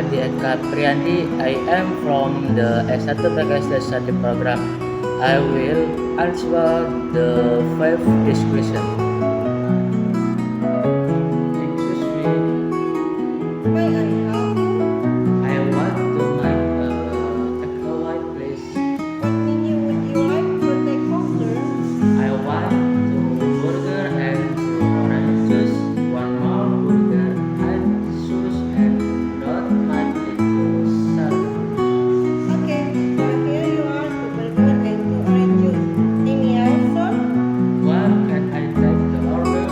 Priyandi. I am from the S1 Bagasta Study Program. I will answer the five this question. Excuse me, May I help you? I want to make a takeaway, please. What menu would you like to take home, sir? I want two burger and two orange juice, one more burger and sauce and not much into salad. Okay, so here you are, two burger and two orange juice. Any else, sir? Where can I take the order?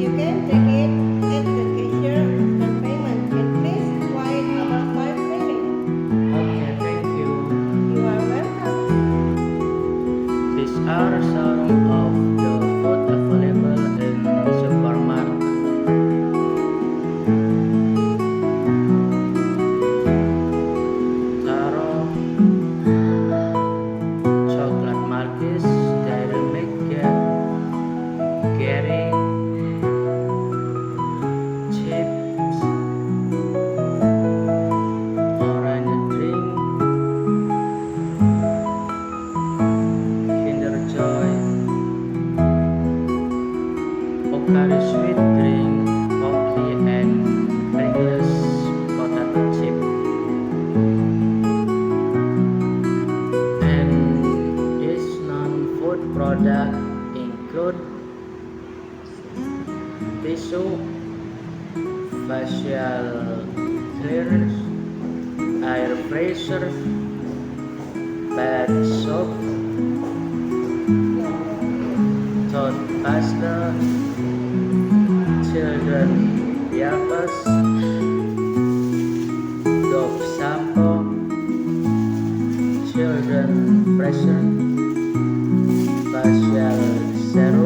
You can take it at the cashier after payment. And please wait about 5 minutes. Okay, thank you. You are welcome. These are some of the food available in supermarket. Taro, chocolate markis, dairy milk, Gary, chips, orange drink, Kinder Joy, Pocari sweet drink, coffee, and Pringles potato chip. And its non-food product include tissue, facial cleaners, air freshener, bath soap, toothpaste, children diapers, dove shampoo, children freshener, facial serum,